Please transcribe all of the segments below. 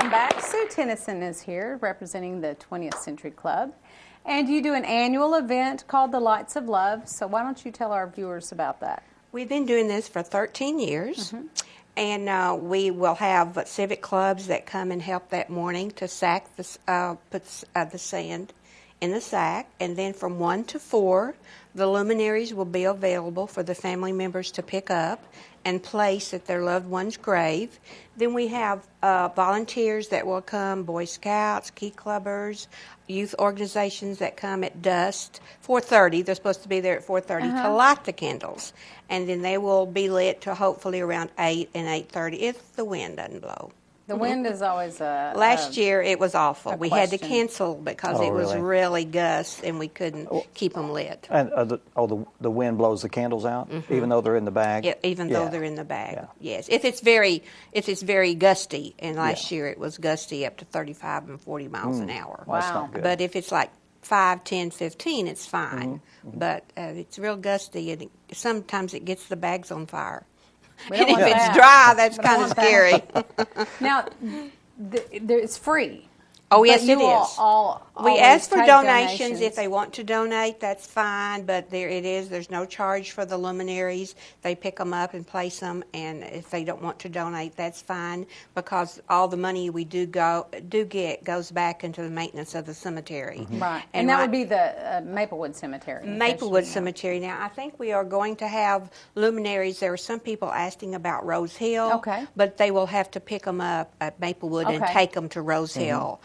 welcome back. Sue Tennyson is here representing the 20th Century Club. And you do an annual event called the Lights of Love. So why don't you tell our viewers about that? We've been doing this for 13 years. And we will have civic clubs that come and help that morning to sack the, put the sand in the sack. And then from 1 to 4, the luminaries will be available for the family members to pick up and place at their loved one's grave. Then we have volunteers that will come, Boy Scouts, Key Clubbers, youth organizations that come at dusk, 4:30. They're supposed to be there at 4:30 to light the candles. And then they will be lit to hopefully around 8 and 8:30 if the wind doesn't blow. The wind is always a... Last year it was awful. We had to question. cancel because it was really gusts and we couldn't keep them lit. And the wind blows the candles out, even though they're in the bag. Yeah, even though they're in the bag. Yes, if it's very gusty, and last year it was gusty up to 35 and 40 miles an hour. Wow. That's not good. But if it's like 5, 10, 15, it's fine. But it's real gusty, and sometimes it gets the bags on fire. We And don't if want it's that. dry, that's We don't kind of want that. scary. Now, it's free. Oh, yes, But you it is. all We always ask for take donations. If they want to donate, that's fine, but there it is. There's no charge for the luminaries. They pick them up and place them, and if they don't want to donate, that's fine, because all the money we do get goes back into the maintenance of the cemetery. Right. And that would be the Maplewood Cemetery. Maplewood Cemetery. Now, I think we are going to have luminaries. There are some people asking about Rose Hill, Okay. but they will have to pick them up at Maplewood and Okay. take them to Rose Hill.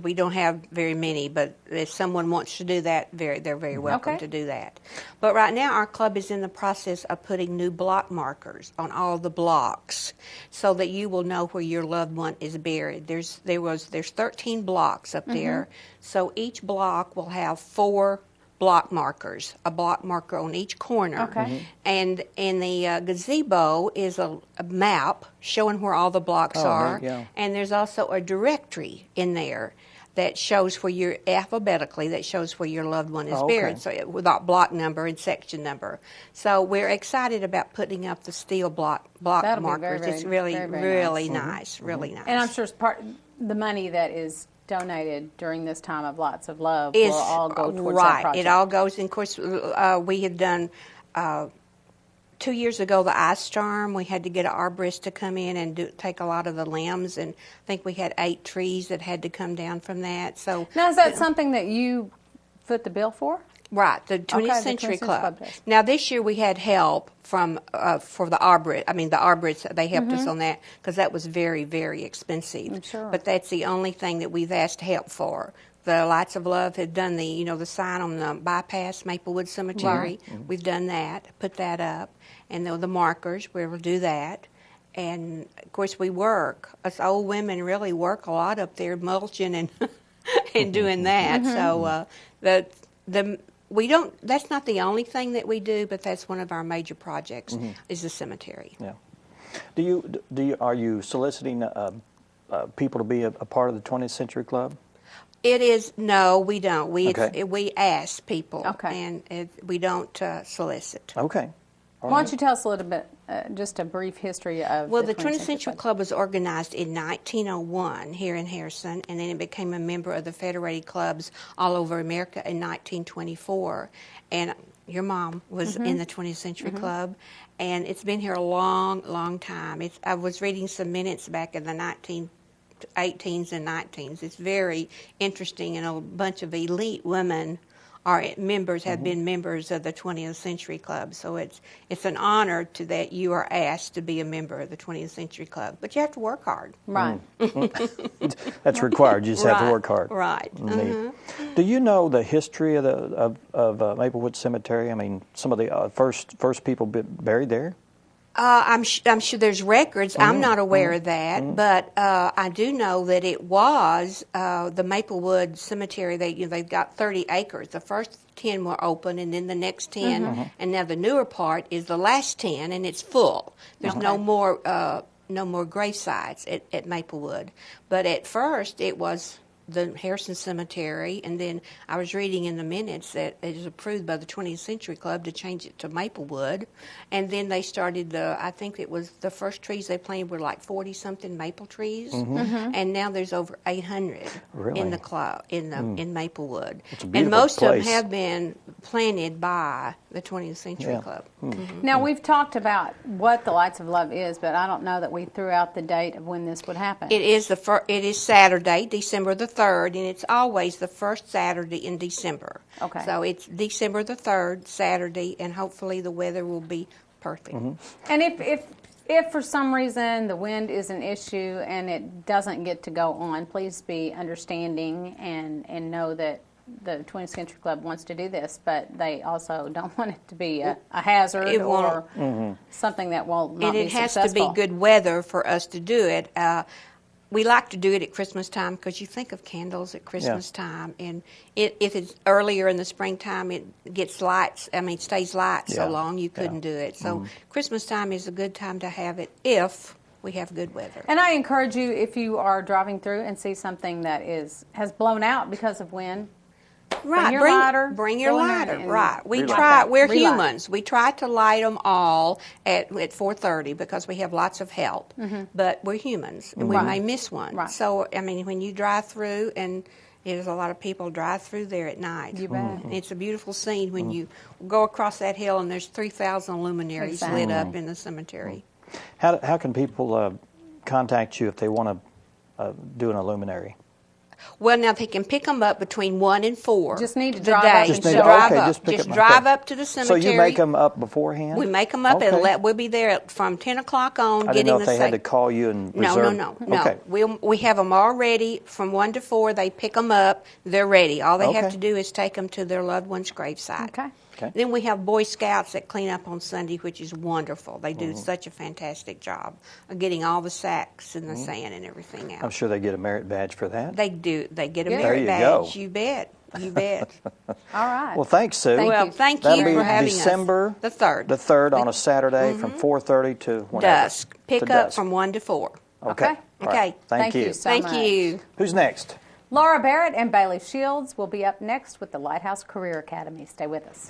We don't have very many, but if someone wants to do that, they're very welcome Okay. to do that. But right now, our club is in the process of putting new block markers on all the blocks, so that you will know where your loved one is buried. There's 13 blocks up there, so each block will have 4 block markers, a block marker on each corner. Okay. And in the gazebo is a map showing where all the blocks are. neat, yeah. And there's also a directory in there that shows where you're alphabetically, that shows where your loved one is buried, so without block number and section number. So we're excited about putting up the steel block That'll be markers. very, It's really, very, very really nice. nice, really nice. And I'm sure the money that is donated during this time of Lots of Love is will all go towards that right. project. It all goes. And of course, we have done 2 years ago the ice storm. We had to get an arborist to come in and take a lot of the limbs, and I think we had 8 trees that had to come down from that. So Now, is that something that you foot the bill for? right, the 20th the Century 20th Century Club Club. does. Now this year we had help from for the arborist. I mean the arborists. They helped us on that because that was very, very expensive. I'm sure. But that's the only thing that we've asked help for. The Lights of Love had done the sign on the bypass, Maplewood Cemetery. We've done that, put that up, and the markers. We will do that, and of course we work. Us old women really work a lot up there, mulching and and doing that. So we don't. That's not the only thing that we do, but that's one of our major projects is the cemetery. Yeah. Are you soliciting people to be a part of the 20th Century Club? It is no, we don't. We Okay. we ask people, Okay. and we don't solicit. Okay. All Why right. don't you tell us a little bit, just a brief history of Well, the the 20th Century Club was organized in 1901 here in Harrison, and then it became a member of the Federated Clubs all over America in 1924. And your mom was in the 20th Century Club, and it's been here a long, long time. I was reading some minutes back in the 1918s and 19s. It's very interesting, and a bunch of elite women are members, have been members of the 20th Century Club. So it's an honor that you are asked to be a member of the 20th Century Club. But you have to work hard. Right. That's required. You just have to work hard. Right. Neat. Do you know the history of Maplewood Cemetery? I mean, some of the first people buried there? I'm sure there's records. I'm not aware of that, but I do know that it was the Maplewood Cemetery. They've got 30 acres. The first 10 were open, and then the next 10, and now the newer part is the last 10, and it's full. There's no more grave sites at Maplewood. But at first, it was the Harrison Cemetery, and then I was reading in the minutes that it was approved by the 20th Century Club to change it to Maplewood, and then they started I think it was the first trees they planted were like 40-something maple trees, and now there's over 800 Really? in the club, in Maplewood. It's a And beautiful most of them place. have been planted by the 20th Century Yeah. Club. Now, we've talked about what the Lights of Love is, but I don't know that we threw out the date of when this would happen. It is it is Saturday, December the 3rd, and it's always the first Saturday in December. Okay. So it's December the 3rd, Saturday, and hopefully the weather will be perfect. And if for some reason the wind is an issue and it doesn't get to go on, please be understanding and know that the 20th Century Club wants to do this, but they also don't want it to be a hazard It or won't. something that will not And be it has successful. to be good weather for us to do it. We like to do it at Christmas time because you think of candles at Christmas time, and if it's earlier in the springtime, it gets lights. I mean, stays light so Yeah. long you couldn't do it. So Christmas time is a good time to have it if we have good weather. And I encourage you, if you are driving through and see something that has blown out because of wind, Right, your lighter, bring your go in there lighter. and Right, we relight try. that. We're Relight. humans. We try to light them all at 4:30 because we have lots of help. But we're humans, and we Right. may miss one. Right. So I mean, when you drive through, and there's a lot of people drive through there at night. You bet. And it's a beautiful scene when you go across that hill, and there's 3,000 luminaries lit up in the cemetery. How can people contact you if they want to do an illuminary? Well, now they can pick them up between 1 and 4. Just need to the drive day. up Just and need to- drive okay, up. just pick Just up- drive okay. up to the cemetery. So you make them up beforehand? We make them up, Okay. and we'll be there from 10 o'clock on. I getting didn't know the if they had to sac- call you and No, reserve. no. Okay. We have them all ready from 1 to 4. They pick them up. They're ready. All they have Okay. to do is take them to their loved one's gravesite. Okay. Okay. Then we have Boy Scouts that clean up on Sunday, which is wonderful. They do such a fantastic job of getting all the sacks and the sand and everything out. I'm sure they get a merit badge for that. They do. They get a Good. merit There you badge. go. You bet. You bet. All right. Well, thanks, Sue. Thank Well, you. thank That'll you be for having December us. The 3rd. The 3rd on a Saturday from 4:30 to whenever. Dusk. Pick To up dusk. from 1 to 4. Okay. Okay. All right. Okay. Thank you. so Thank much. you. Who's next? Laura Barrett and Bailey Shields will be up next with the Lighthouse Career Academy. Stay with us.